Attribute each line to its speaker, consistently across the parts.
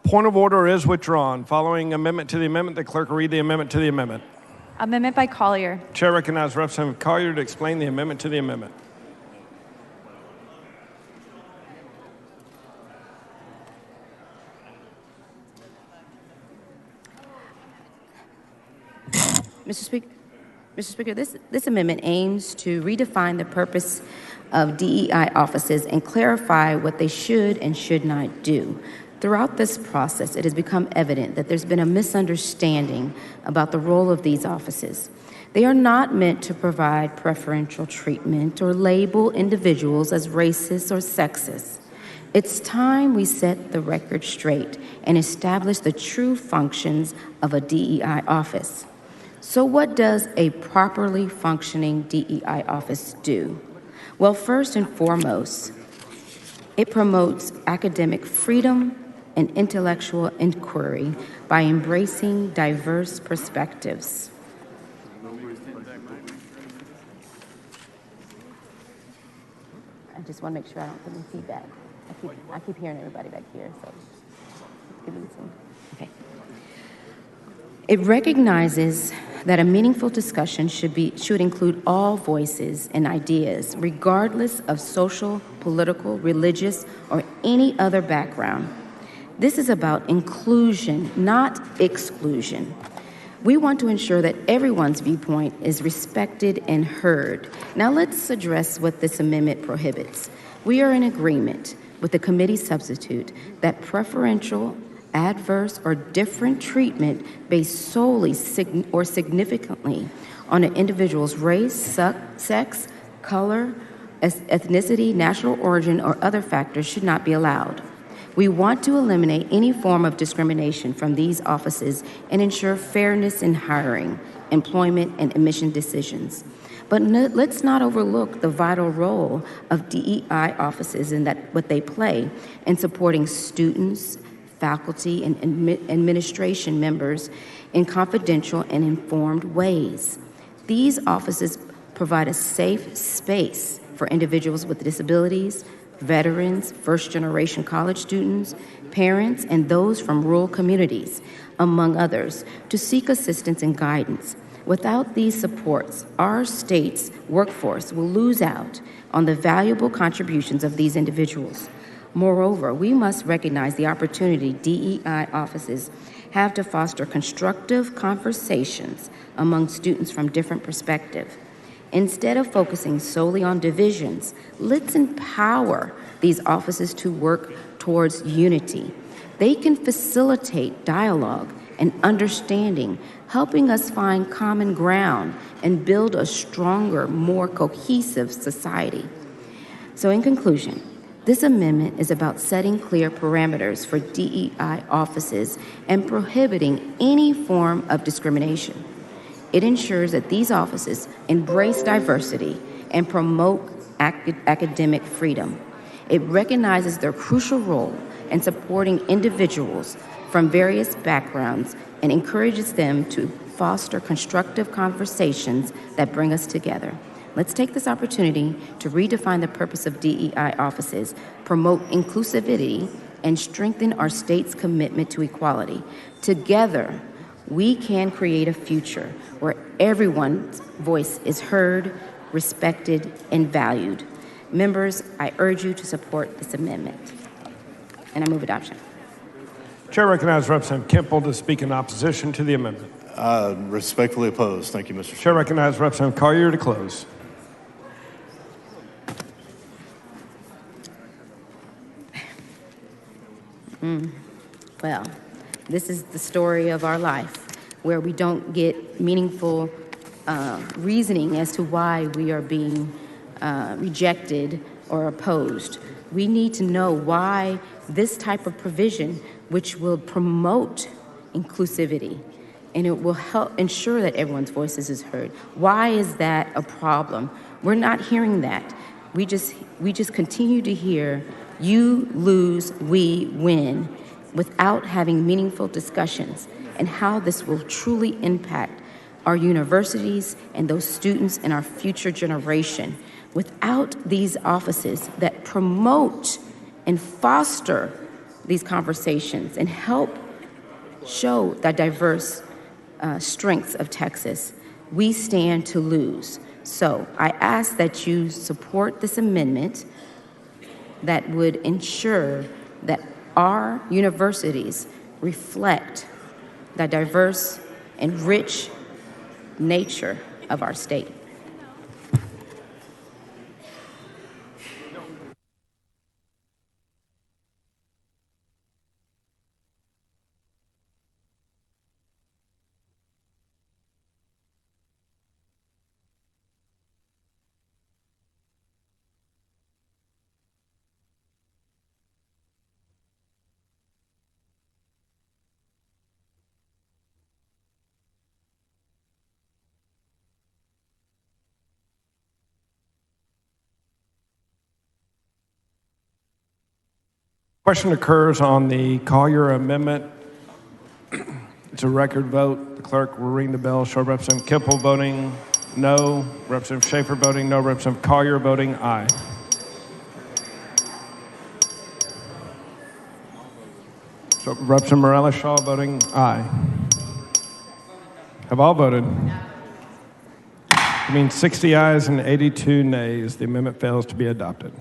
Speaker 1: Point of order is withdrawn. Following amendment to the amendment, the clerk will read the amendment to the amendment.
Speaker 2: Amendment by Collier.
Speaker 1: Chair recognizes Representative Collier to explain the amendment to the amendment.
Speaker 3: Mr. Speaker, this amendment aims to redefine the purpose of DEI offices and clarify what they should and should not do. Throughout this process, it has become evident that there's been a misunderstanding about the role of these offices. They are not meant to provide preferential treatment or label individuals as racist or sexist. It's time we set the record straight and establish the true functions of a DEI office. So what does a properly functioning DEI office do? Well, first and foremost, it promotes academic freedom and intellectual inquiry by embracing diverse perspectives. I just want to make sure I don't get any feedback. I keep hearing everybody back here, so give me some. Okay. It recognizes that a meaningful discussion should include all voices and ideas, regardless of social, political, religious, or any other background. This is about inclusion, not exclusion. We want to ensure that everyone's viewpoint is respected and heard. Now let's address what this amendment prohibits. We are in agreement with the committee substitute that preferential, adverse, or different treatment based solely or significantly on an individual's race, sex, color, ethnicity, national origin, or other factors should not be allowed. We want to eliminate any form of discrimination from these offices and ensure fairness in hiring, employment, and admission decisions. But let's not overlook the vital role of DEI offices and what they play in supporting students, faculty, and administration members in confidential and informed ways. These offices provide a safe space for individuals with disabilities, veterans, first-generation college students, parents, and those from rural communities, among others, to seek assistance and guidance. Without these supports, our state's workforce will lose out on the valuable contributions of these individuals. Moreover, we must recognize the opportunity DEI offices have to foster constructive conversations among students from different perspectives. Instead of focusing solely on divisions, let's empower these offices to work towards unity. They can facilitate dialogue and understanding, helping us find common ground and build a stronger, more cohesive society. So in conclusion, this amendment is about setting clear parameters for DEI offices and prohibiting any form of discrimination. It ensures that these offices embrace diversity and promote academic freedom. It recognizes their crucial role in supporting individuals from various backgrounds and encourages them to foster constructive conversations that bring us together. Let's take this opportunity to redefine the purpose of DEI offices, promote inclusivity, and strengthen our state's commitment to equality. Together, we can create a future where everyone's voice is heard, respected, and valued. Members, I urge you to support this amendment, and I move adoption.
Speaker 1: Chair recognizes Representative Kemple to speak in opposition to the amendment.
Speaker 4: Respectfully opposed. Thank you, Mr. Chair.
Speaker 1: Chair recognizes Representative Collier to close.
Speaker 3: Well, this is the story of our life, where we don't get meaningful reasoning as to why we are being rejected or opposed. We need to know why this type of provision, which will promote inclusivity, and it will help ensure that everyone's voices is heard. Why is that a problem? We're not hearing that. We just continue to hear you lose, we win, without having meaningful discussions and how this will truly impact our universities and those students in our future generation. Without these offices that promote and foster these conversations and help show the diverse strengths of Texas, we stand to lose. So I ask that you support this amendment that would ensure that our universities reflect the diverse and rich nature of our state.
Speaker 1: Question occurs on the Collier Amendment. It's a record vote. The clerk will ring the bell. Show Representative Kippel voting no, Representative Schaefer voting no, Representative Collier voting aye. So Representative Morales-Shaw voting aye. Have all voted? It means 60 ayes and 82 nays. The amendment fails to be adopted.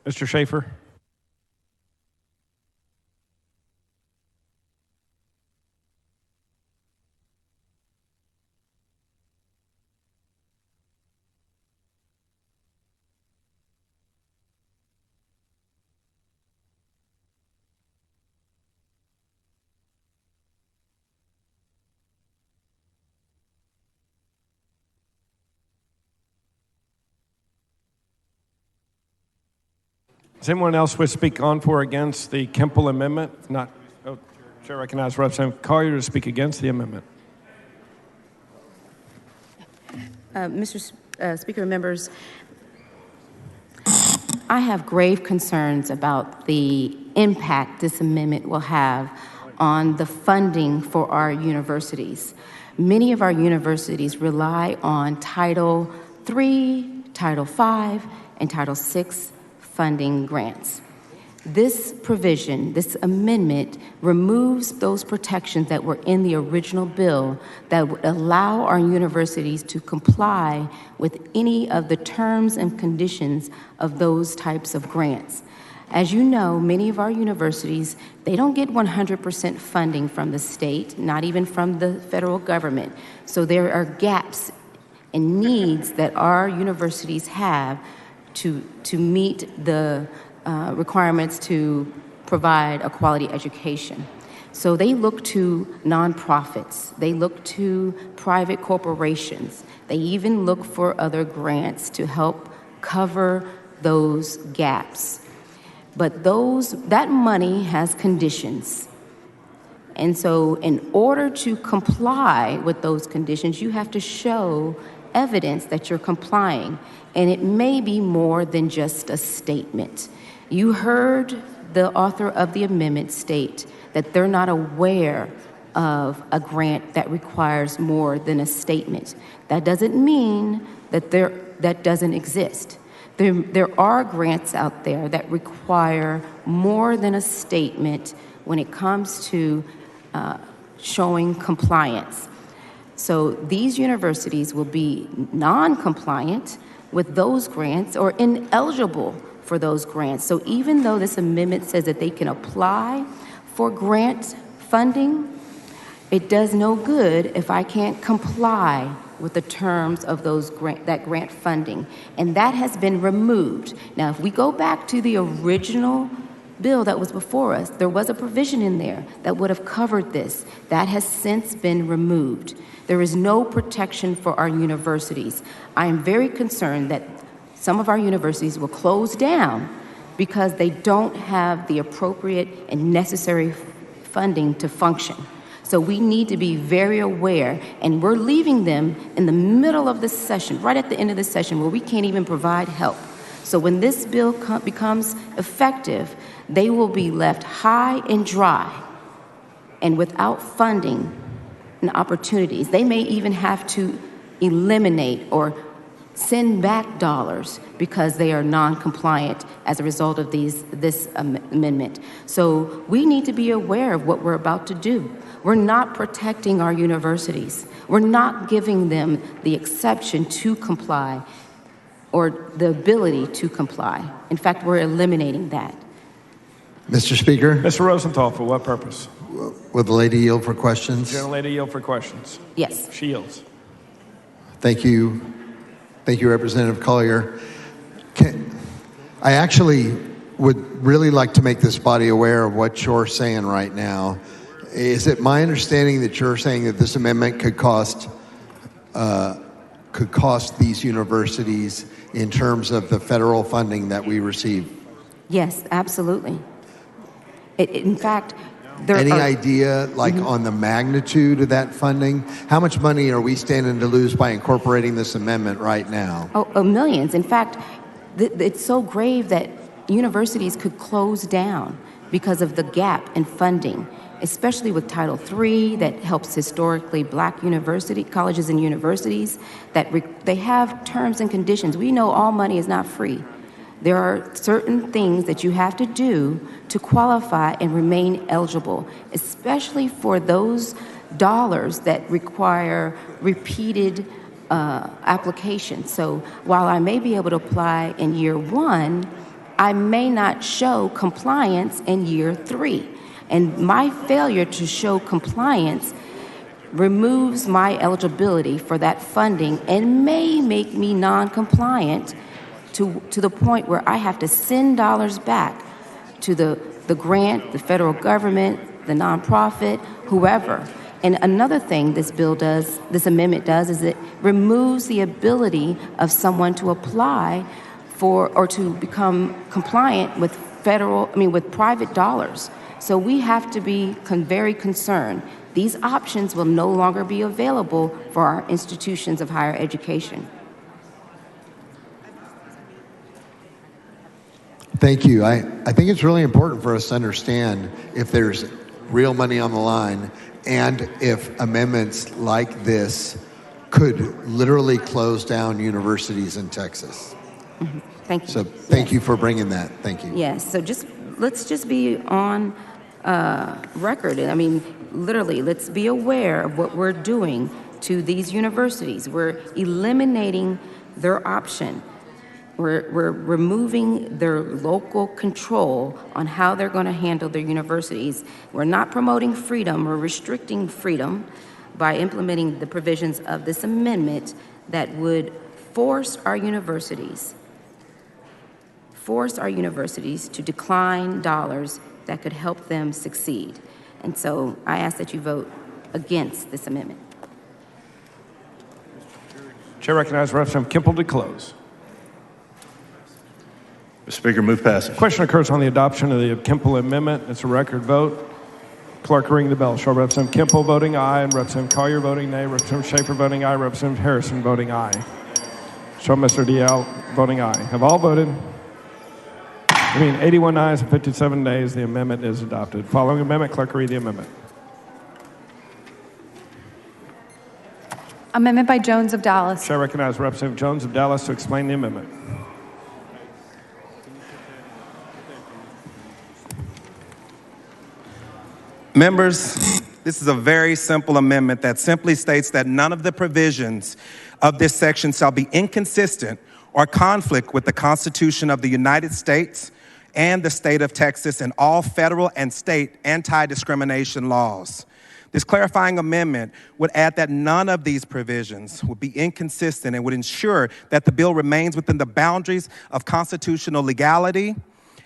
Speaker 1: Mr. Schaefer? Does anyone else wish to speak on for or against the Kemple Amendment? If not, Chair recognizes Representative Collier to speak against the amendment.
Speaker 3: Mr. Speaker, members, I have grave concerns about the impact this amendment will have on the funding for our universities. Many of our universities rely on Title III, Title V, and Title VI funding grants. This provision, this amendment, removes those protections that were in the original bill that would allow our universities to comply with any of the terms and conditions of those types of grants. As you know, many of our universities, they don't get 100% funding from the state, not even from the federal government. So there are gaps and needs that our universities have to meet the requirements to provide a quality education. So they look to nonprofits, they look to private corporations, they even look for other grants to help cover those gaps. But that money has conditions. And so in order to comply with those conditions, you have to show evidence that you're complying. And it may be more than just a statement. You heard the author of the amendment state that they're not aware of a grant that requires more than a statement. That doesn't mean that that doesn't exist. There are grants out there that require more than a statement when it comes to showing compliance. So these universities will be non-compliant with those grants or ineligible for those grants. So even though this amendment says that they can apply for grant funding, it does no good if I can't comply with the terms of that grant funding. And that has been removed. Now, if we go back to the original bill that was before us, there was a provision in there that would have covered this. That has since been removed. There is no protection for our universities. I am very concerned that some of our universities will close down because they don't have the appropriate and necessary funding to function. So we need to be very aware, and we're leaving them in the middle of the session, right at the end of the session, where we can't even provide help. So when this bill becomes effective, they will be left high and dry and without funding and opportunities. They may even have to eliminate or send back dollars because they are non-compliant as a result of this amendment. So we need to be aware of what we're about to do. We're not protecting our universities. We're not giving them the exception to comply or the ability to comply. In fact, we're eliminating that.
Speaker 5: Mr. Speaker,
Speaker 1: Mr. Rosenthal, for what purpose?
Speaker 5: will the lady yield for questions?
Speaker 1: Gentlelady yield for questions.
Speaker 3: Yes.
Speaker 1: She yields.
Speaker 5: Thank you. Thank you, Representative Collier. I actually would really like to make this body aware of what you're saying right now. Is it my understanding that you're saying that this amendment could cost these universities in terms of the federal funding that we receive?
Speaker 3: Yes, absolutely. In fact,
Speaker 5: Any idea, like, on the magnitude of that funding? How much money are we standing to lose by incorporating this amendment right now?
Speaker 3: Millions. In fact, it's so grave that universities could close down because of the gap in funding, especially with Title III that helps historically black colleges and universities, that they have terms and conditions. We know all money is not free. There are certain things that you have to do to qualify and remain eligible, especially for those dollars that require repeated applications. So while I may be able to apply in year 1, I may not show compliance in year 3. And my failure to show compliance removes my eligibility for that funding and may make me non-compliant to the point where I have to send dollars back to the grant, the federal government, the nonprofit, whoever. And another thing this amendment does, is it removes the ability of someone to apply for or to become compliant with with private dollars. So we have to be very concerned. These options will no longer be available for our institutions of higher education.
Speaker 5: Thank you. I think it's really important for us to understand if there's real money on the line and if amendments like this could literally close down universities in Texas.
Speaker 3: Mm-hmm. Thank you.
Speaker 5: So thank you for bringing that. Thank you.
Speaker 3: Yes. So let's just be on record. I mean, literally, let's be aware of what we're doing to these universities. We're eliminating their option. We're removing their local control on how they're going to handle their universities. We're not promoting freedom or restricting freedom by implementing the provisions of this amendment that would force our universities to decline dollars that could help them succeed. And so I ask that you vote against this amendment.
Speaker 1: Chair recognizes Representative Kimpel to close.
Speaker 4: Mr. Speaker, move passage.
Speaker 1: Question occurs on the adoption of the Kimpel amendment. It's a record vote. Clerk will ring the bell. Show Representative Kimpel voting aye, and Representative Collier voting nay, Representative Schaefer voting aye, Representative Harrison voting aye. Show Mr. Dial voting aye. Have all voted? 81 ayes and 57 nays. The amendment is adopted. Following amendment, clerk will read the amendment.
Speaker 2: Amendment by Jones of Dallas.
Speaker 1: Chair recognizes Representative Jones of Dallas to explain the amendment.
Speaker 6: Members, this is a very simple amendment that simply states that none of the provisions of this section shall be inconsistent or conflict with the Constitution of the United States and the state of Texas and all federal and state anti-discrimination laws. This clarifying amendment would add that none of these provisions would be inconsistent and would ensure that the bill remains within the boundaries of constitutional legality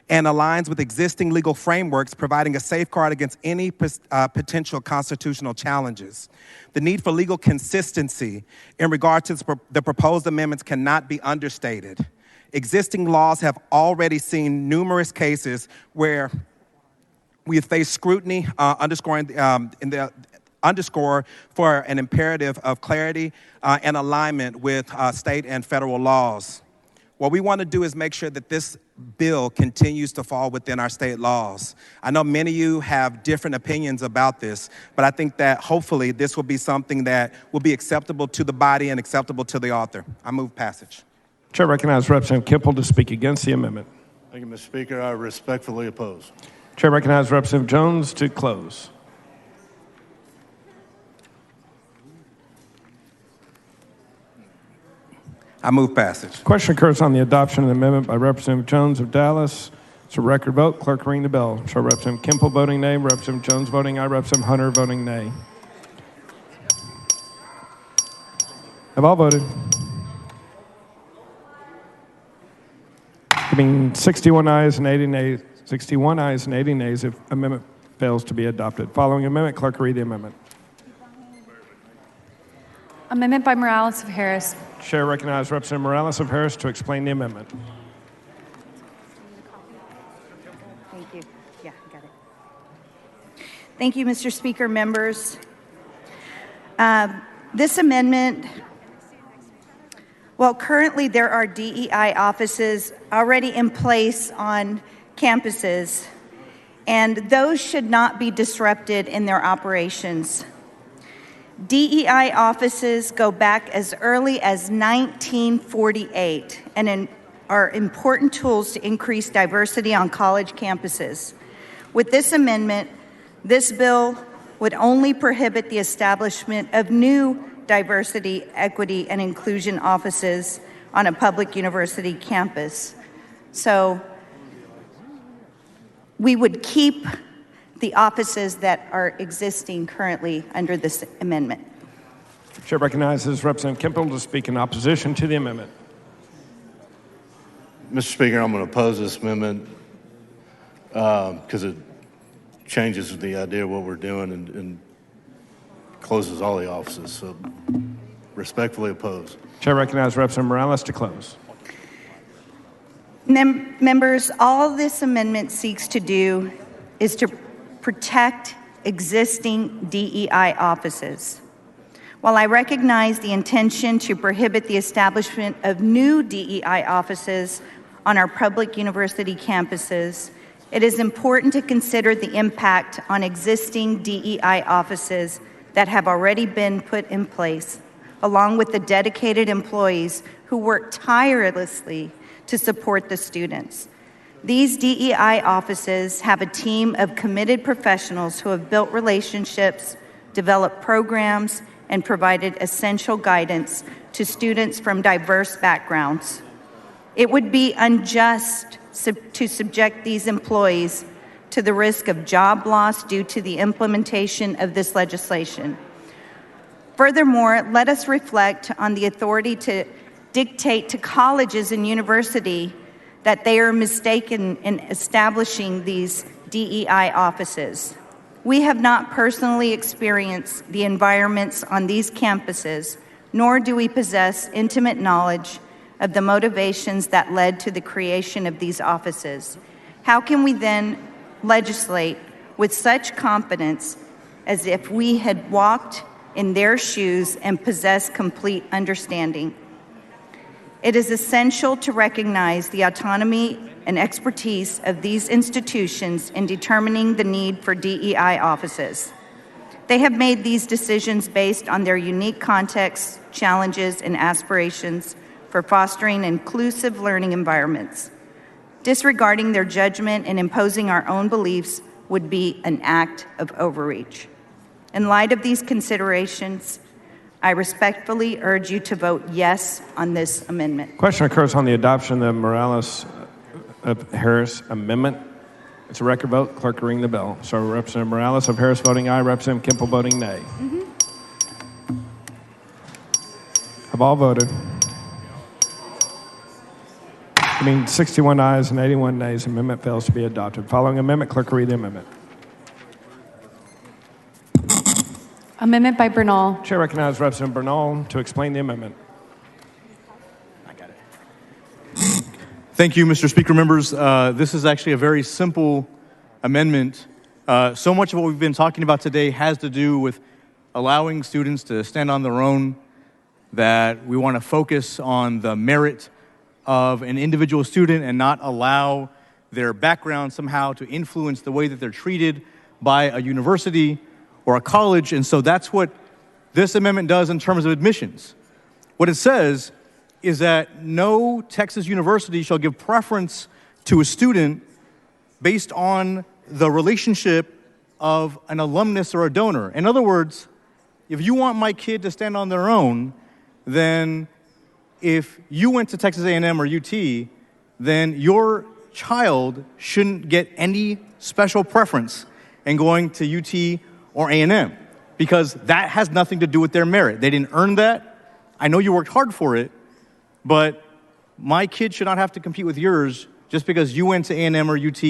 Speaker 6: and aligns with existing legal frameworks, providing a safeguard against any potential constitutional challenges. The need for legal consistency in regard to the proposed amendments cannot be understated. Existing laws have already seen numerous cases where we have faced scrutiny, underscore for an imperative of clarity and alignment with state and federal laws. What we want to do is make sure that this bill continues to fall within our state laws. I know many of you have different opinions about this, but I think that hopefully this will be something that will be acceptable to the body and acceptable to the author. I move passage.
Speaker 1: Chair recognizes Representative Kipple to speak against the amendment.
Speaker 4: Thank you, Mr. Speaker. I respectfully oppose.
Speaker 1: Chair recognizes Representative Jones to close.
Speaker 6: I move passage.
Speaker 1: Question occurs on the adoption of the amendment by Representative Jones of Dallas. It's a record vote. Clerk, ring the bell. Show Representative Kimple voting nay, Representative Jones voting aye, Representative Hunter voting nay. Have all voted? Giving 61 ayes and 80 nays. 61 ayes and 80 nays if amendment fails to be adopted. Following amendment, clerk read the amendment.
Speaker 2: Amendment by Morales of Harris.
Speaker 1: Chair recognizes Representative Morales of Harris to explain the amendment.
Speaker 7: Thank you. Yeah, I got it. Thank you, Mr. Speaker, members. This amendment, well, currently there are DEI offices already in place on campuses, and those should not be disrupted in their operations. DEI offices go back as early as 1948 and are important tools to increase diversity on college campuses. With this amendment, this bill would only prohibit the establishment of new diversity, equity, and inclusion offices on a public university campus. So we would keep the offices that are existing currently under this amendment.
Speaker 1: Chair recognizes Representative Kimple to speak in opposition to the amendment.
Speaker 4: Mr. Speaker, I'm going to oppose this amendment because it changes the idea of what we're doing and closes all the offices. So respectfully oppose.
Speaker 1: Chair recognizes Representative Morales to close.
Speaker 7: Members, all this amendment seeks to do is to protect existing DEI offices. While I recognize the intention to prohibit the establishment of new DEI offices on our public university campuses, it is important to consider the impact on existing DEI offices that have already been put in place, along with the dedicated employees who work tirelessly to support the students. These DEI offices have a team of committed professionals who have built relationships, developed programs, and provided essential guidance to students from diverse backgrounds. It would be unjust to subject these employees to the risk of job loss due to the implementation of this legislation. Furthermore, let us reflect on the authority to dictate to colleges and universities that they are mistaken in establishing these DEI offices. We have not personally experienced the environments on these campuses, nor do we possess intimate knowledge of the motivations that led to the creation of these offices. How can we then legislate with such confidence as if we had walked in their shoes and possessed complete understanding? It is essential to recognize the autonomy and expertise of these institutions in determining the need for DEI offices. They have made these decisions based on their unique contexts, challenges, and aspirations for fostering inclusive learning environments. Disregarding their judgment and imposing our own beliefs would be an act of overreach. In light of these considerations, I respectfully urge you to vote yes on this amendment.
Speaker 1: Question occurs on the adoption of the Morales of Harris amendment. It's a record vote. Clerk, ring the bell. So Representative Morales of Harris voting aye, Representative Kimple voting nay. Have all voted? I mean, 61 ayes and 81 nays. Amendment fails to be adopted. Following amendment, clerk, read the amendment.
Speaker 2: Amendment by Bernal.
Speaker 1: Chair recognizes Representative Bernal to explain the amendment. I got it.
Speaker 8: Thank you, Mr. Speaker. Members, this is actually a very simple amendment. So much of what we've been talking about today has to do with allowing students to stand on their own, that we want to focus on the merit of an individual student and not allow their background somehow to influence the way that they're treated by a university or a college. And so that's what this amendment does in terms of admissions. What it says is that no Texas university shall give preference to a student based on the relationship of an alumnus or a donor. In other words, if you want my kid to stand on their own, then if you went to Texas A&M or UT, then your child shouldn't get any special preference in going to UT or A&M, because that has nothing to do with their merit. They didn't earn that. I know you worked hard for it, but my kid should not have to compete with yours just because you went to A&M or UT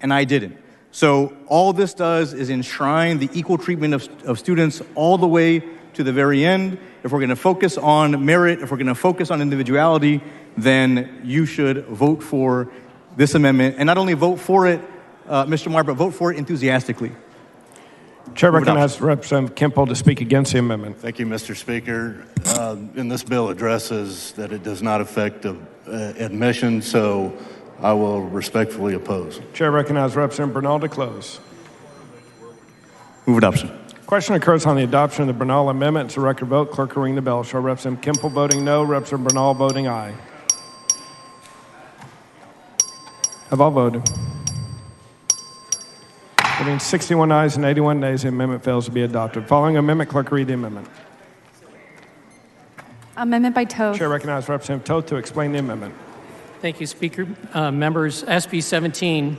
Speaker 8: and I didn't. So all this does is enshrine the equal treatment of students all the way to the very end. If we're going to focus on merit, if we're going to focus on individuality, then you should vote for this amendment. And not only vote for it, Mr. Meyer, but vote for it enthusiastically.
Speaker 1: Chair recognizes Representative Kemple to speak against the amendment.
Speaker 4: Thank you, Mr. Speaker. And this bill addresses that it does not affect admission, so I will respectfully oppose.
Speaker 1: Chair recognizes Representative Bernal to close.
Speaker 8: Move adoption.
Speaker 1: Question occurs on the adoption of the Bernal amendment. It's a record vote. Clerk will ring the bell. Show Representative Kemple voting no, Representative Bernal voting aye. Have all voted? Voting 61 ayes and 81 nays, the amendment fails to be adopted. Following amendment, clerk read the amendment.
Speaker 2: Amendment by Toth.
Speaker 1: Chair recognizes Representative Toth to explain the amendment.
Speaker 9: Thank you, Speaker. Members, SB17,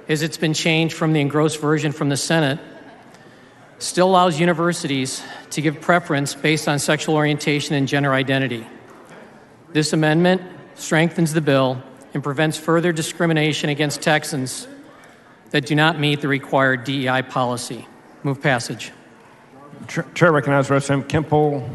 Speaker 9: as it's been changed from the engrossed version from the Senate, still allows universities to give preference based on sexual orientation and gender identity. This amendment strengthens the bill and prevents further discrimination against Texans that do not meet the required DEI policy. Move passage.
Speaker 1: Chair recognizes Representative Kemple.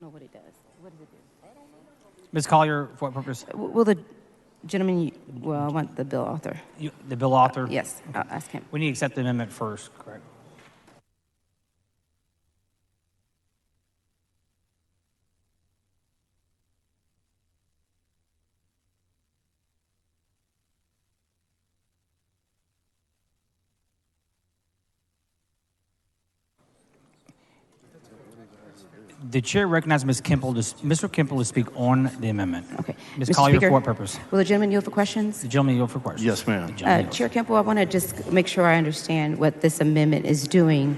Speaker 3: Know what it does. What does it do?
Speaker 10: Ms. Collier, for what purpose?
Speaker 3: Will the gentleman, well, I want the bill author.
Speaker 10: The bill author?
Speaker 3: Yes, I'll ask him.
Speaker 10: We need to accept the amendment first, correct? The chair recognizes Mr. Kemple to speak on the amendment.
Speaker 3: Okay.
Speaker 10: Ms.
Speaker 3: Mr.
Speaker 10: Collier,
Speaker 3: Speaker,
Speaker 10: for what purpose?
Speaker 3: Will the gentleman yield for questions?
Speaker 10: The gentleman yield for questions.
Speaker 4: Yes, ma'am.
Speaker 10: The gentleman yields.
Speaker 3: Chair Kemple, I want to just make sure I understand what this amendment is doing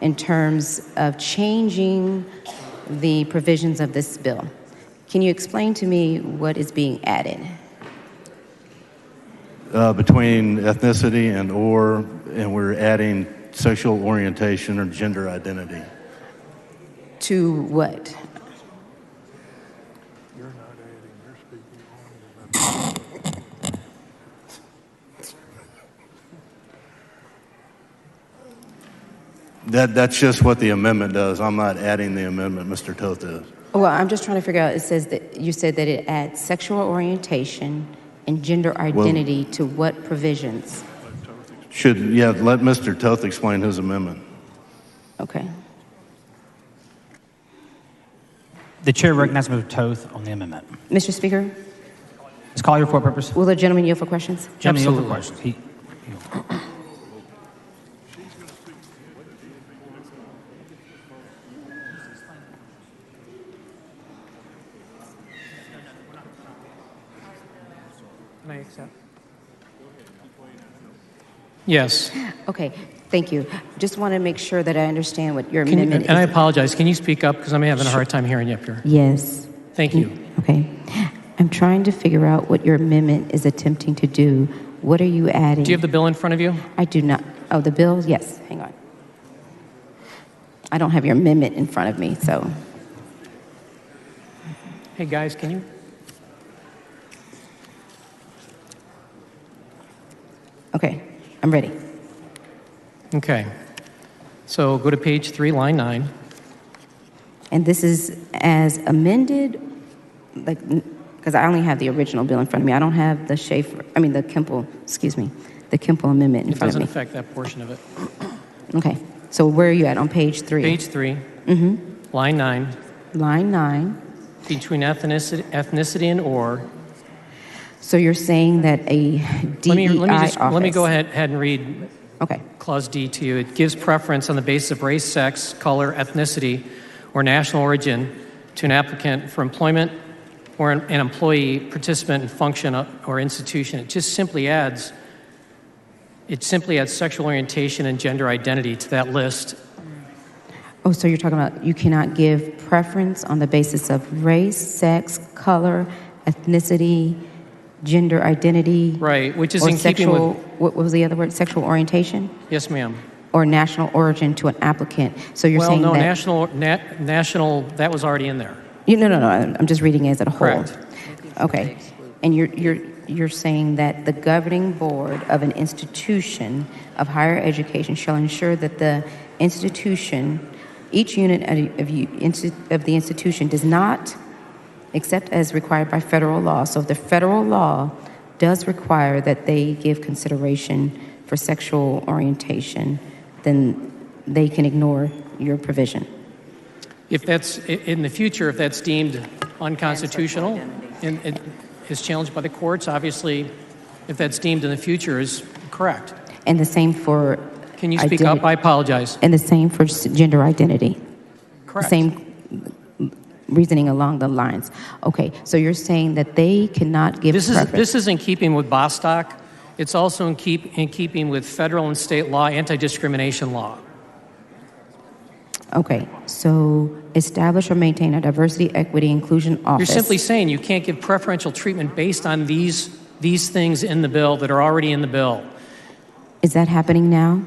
Speaker 3: in terms of changing the provisions of this bill. Can you explain to me what is being added?
Speaker 4: Between ethnicity and we're adding sexual orientation or gender identity.
Speaker 3: To what?
Speaker 4: That's just what the amendment does. I'm not adding the amendment, Mr. Toth is.
Speaker 3: Well, I'm just trying to figure out, it says that, you said that it adds sexual orientation and gender identity to what provisions?
Speaker 4: Let Mr. Toth explain his amendment.
Speaker 3: Okay.
Speaker 10: The chair recognizes Mr. Toth on the amendment.
Speaker 3: Mr. Speaker,
Speaker 10: Ms. Collier, for what purpose?
Speaker 3: will the gentleman yield for questions?
Speaker 10: Gentleman, yield for
Speaker 9: Absolutely.
Speaker 10: questions.
Speaker 9: Can I accept? Yes.
Speaker 3: Okay, thank you. Just want to make sure that I understand what your
Speaker 9: Can you,
Speaker 3: amendment
Speaker 9: and I
Speaker 3: is.
Speaker 9: apologize. Can you speak up? Because I'm having a hard time hearing you up here.
Speaker 3: Yes.
Speaker 9: Thank you.
Speaker 3: Okay. I'm trying to figure out what your amendment is attempting to do. What are you adding?
Speaker 9: Do you have the bill in front of you?
Speaker 3: I do not. Oh, the bill? Yes. Hang on. I don't have your amendment in front of me, so.
Speaker 9: Hey, guys, can you?
Speaker 3: Okay, I'm ready.
Speaker 9: Okay. So go to page 3, line 9.
Speaker 3: And this is as amended, like, because I only have the original bill in front of me. I don't have the the Kemple amendment in
Speaker 9: It
Speaker 3: front
Speaker 9: doesn't
Speaker 3: of me.
Speaker 9: affect that portion of it.
Speaker 3: Okay, so where are you at on page 3?
Speaker 9: Page 3, line 9.
Speaker 3: Line 9.
Speaker 9: Between ethnicity and or.
Speaker 3: So you're saying that a DEI office.
Speaker 9: Let me go ahead and read
Speaker 3: Okay.
Speaker 9: Clause D to you. It gives preference on the basis of race, sex, color, ethnicity, or national origin to an applicant for employment or an employee, participant in function or institution. It just simply adds sexual orientation and gender identity to that list.
Speaker 3: Oh, so you're talking about you cannot give preference on the basis of race, sex, color, ethnicity, gender identity.
Speaker 9: Right, which is
Speaker 3: or
Speaker 9: in keeping
Speaker 3: sexual,
Speaker 9: with...
Speaker 3: what was the other word? Sexual orientation?
Speaker 9: Yes, ma'am.
Speaker 3: Or national origin to an applicant. So you're saying
Speaker 9: no,
Speaker 3: that...
Speaker 9: national, that was already in there.
Speaker 3: No. I'm just reading it as a whole.
Speaker 9: Correct.
Speaker 3: Okay. And you're saying that the governing board of an institution of higher education shall ensure that the institution, each unit of the institution does not, except as required by federal law. So if the federal law does require that they give consideration for sexual orientation, then they can ignore your provision.
Speaker 9: If that's, in the future, if that's deemed unconstitutional and it is challenged by the courts, obviously, if that's deemed in the future is correct.
Speaker 3: And the same for...
Speaker 9: Can you speak up? I apologize.
Speaker 3: And the same for gender identity.
Speaker 9: Correct.
Speaker 3: Same reasoning along the lines. Okay, so you're saying that they cannot give preference.
Speaker 9: This is in keeping with Bostock. It's also in keeping with federal and state law, anti-discrimination law.
Speaker 3: Okay, so establish or maintain a diversity, equity, inclusion office.
Speaker 9: You're simply saying you can't give preferential treatment based on these things in the bill that are already in the bill.
Speaker 3: Is that happening now?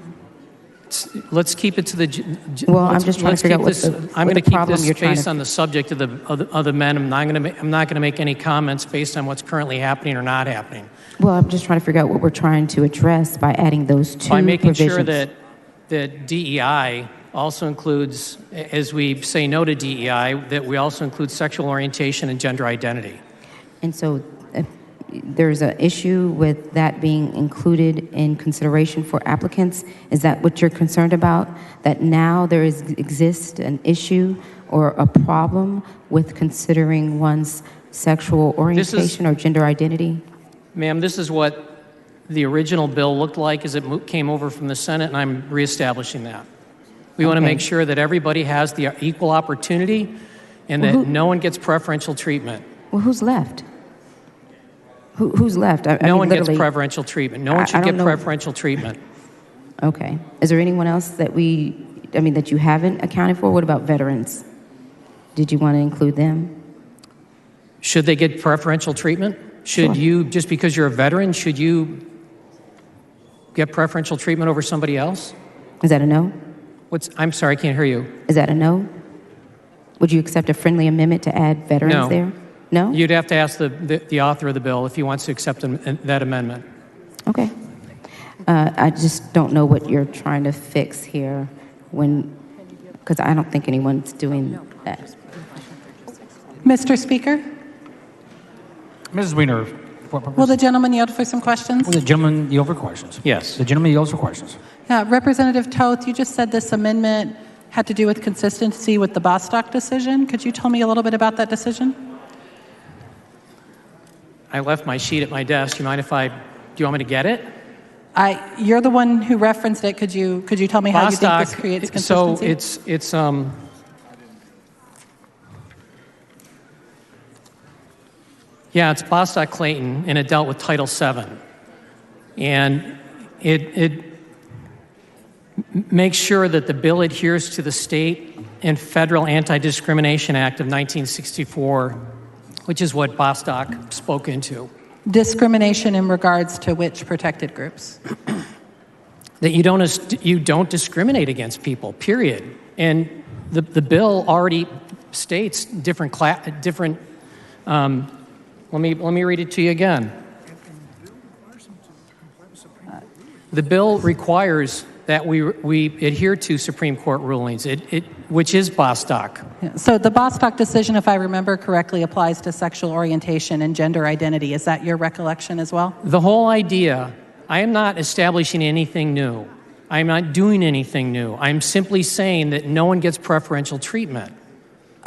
Speaker 9: Let's keep it to the...
Speaker 3: Well, I'm just trying to figure out what the
Speaker 9: I'm going to keep
Speaker 3: problem
Speaker 9: this
Speaker 3: you're trying
Speaker 9: based
Speaker 3: to...
Speaker 9: on the subject of the amendment. I'm not going to make any comments based on what's currently happening or not happening.
Speaker 3: Well, I'm just trying to figure out what we're trying to address by adding those two
Speaker 9: By making
Speaker 3: provisions.
Speaker 9: sure that DEI also includes, as we say no to DEI, that we also include sexual orientation and gender identity.
Speaker 3: And so there's an issue with that being included in consideration for applicants. Is that what you're concerned about? That now exists an issue or a problem with considering one's sexual orientation or gender identity?
Speaker 9: Ma'am, this is what the original bill looked like as it came over from the Senate, and I'm reestablishing that. We want to make sure that everybody has the equal opportunity and that no one gets preferential treatment.
Speaker 3: Well, who's left? Who's left?
Speaker 9: No one gets preferential treatment. No one should get preferential treatment.
Speaker 3: Okay. Is there anyone else that that you haven't accounted for? What about veterans? Did you want to include them?
Speaker 9: Should they get preferential treatment? Should you, just because you're a veteran, should you get preferential treatment over somebody else?
Speaker 3: Is that a no?
Speaker 9: I'm sorry, I can't hear you.
Speaker 3: Is that a no? Would you accept a friendly amendment to add veterans there? No?
Speaker 9: You'd have to ask the author of the bill if he wants to accept that amendment.
Speaker 3: Okay. I just don't know what you're trying to fix here because I don't think anyone's doing that.
Speaker 11: Mr. Speaker,
Speaker 10: Mrs. Weiner,
Speaker 11: will the gentleman yield for some questions?
Speaker 10: will the gentleman yield for questions?
Speaker 9: Yes.
Speaker 10: The gentleman yields for questions.
Speaker 11: Representative Toth, you just said this amendment had to do with consistency with the Bostock decision. Could you tell me a little bit about that decision?
Speaker 9: I left my sheet at my desk. Do you want me to get it?
Speaker 11: You're the one who referenced it. Could you tell me how you think this creates consistency?
Speaker 9: So it's it's Bostock Clayton, and it dealt with Title VII. And it makes sure that the bill adheres to the state and federal Anti-Discrimination Act of 1964, which is what Bostock spoke into.
Speaker 11: Discrimination in regards to which protected groups?
Speaker 9: That you don't discriminate against people, period. And the bill already states different. Let me read it to you again. The bill requires that we adhere to Supreme Court rulings, which is Bostock.
Speaker 11: So the Bostock decision, if I remember correctly, applies to sexual orientation and gender identity. Is that your recollection as well?
Speaker 9: The whole idea, I am not establishing anything new. I am not doing anything new. I'm simply saying that no one gets preferential treatment.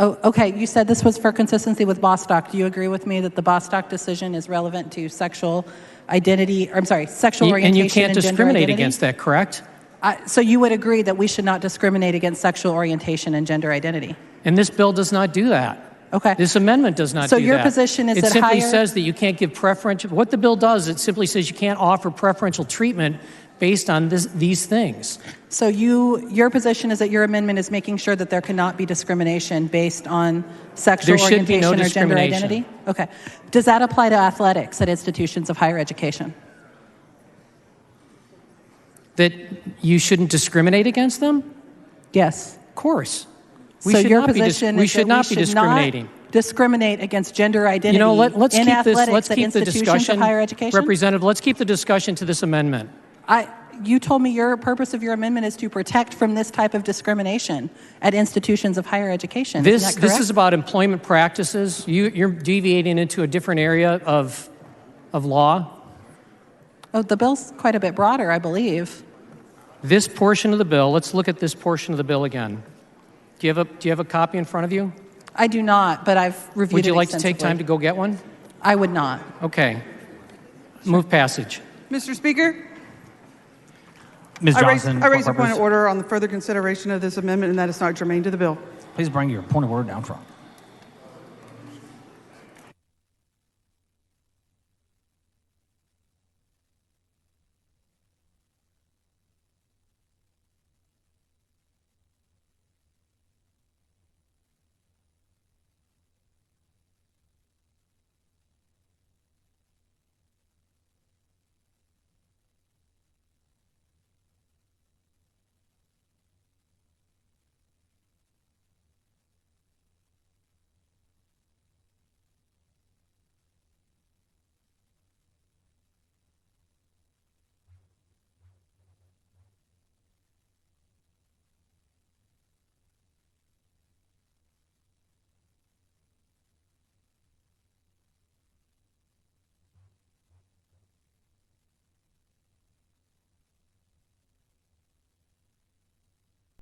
Speaker 11: Oh, okay. You said this was for consistency with Bostock. Do you agree with me that the Bostock decision is relevant to sexual identity, sexual orientation
Speaker 9: and you can't
Speaker 11: and
Speaker 9: discriminate
Speaker 11: gender identity?
Speaker 9: against that, correct?
Speaker 11: So you would agree that we should not discriminate against sexual orientation and gender identity?
Speaker 9: And this bill does not do that.
Speaker 11: Okay.
Speaker 9: This amendment does not do that.
Speaker 11: So your position is
Speaker 9: it
Speaker 11: that
Speaker 9: simply
Speaker 11: higher...
Speaker 9: says that you can't give preferential... What the bill does, it simply says you can't offer preferential treatment based on these things.
Speaker 11: So your position is that your amendment is making sure that there cannot be discrimination based on sexual orientation or gender identity? Okay. Does that apply to athletics at institutions of higher education?
Speaker 9: That you shouldn't discriminate against them?
Speaker 11: Yes.
Speaker 9: Of course.
Speaker 11: So your position is that we should
Speaker 9: discriminating.
Speaker 11: not discriminate against gender identity
Speaker 9: let's
Speaker 11: in
Speaker 9: keep
Speaker 11: athletics
Speaker 9: let's
Speaker 11: at
Speaker 9: keep the
Speaker 11: institutions
Speaker 9: discussion,
Speaker 11: of higher education?
Speaker 9: Representative, let's keep the discussion to this amendment.
Speaker 11: You told me your purpose of your amendment is to protect from this type of discrimination at institutions of higher education. Isn't that correct?
Speaker 9: This is about employment practices. You're deviating into a different area of law.
Speaker 11: Oh, the bill's quite a bit broader, I believe.
Speaker 9: This portion of the bill, let's look at this portion of the bill again. Do you have a copy in front of you?
Speaker 11: I do not, but I've reviewed it
Speaker 9: Would you like to
Speaker 11: extensively.
Speaker 9: take time to go get one?
Speaker 11: I would not.
Speaker 9: Okay. Move passage.
Speaker 12: Mr. Speaker,
Speaker 10: Ms. Johnson,
Speaker 12: I raise
Speaker 10: for
Speaker 12: a point
Speaker 10: purpose-
Speaker 12: of order on the further consideration of this amendment, and that is not germane to the bill.
Speaker 10: Please bring your point of order down front.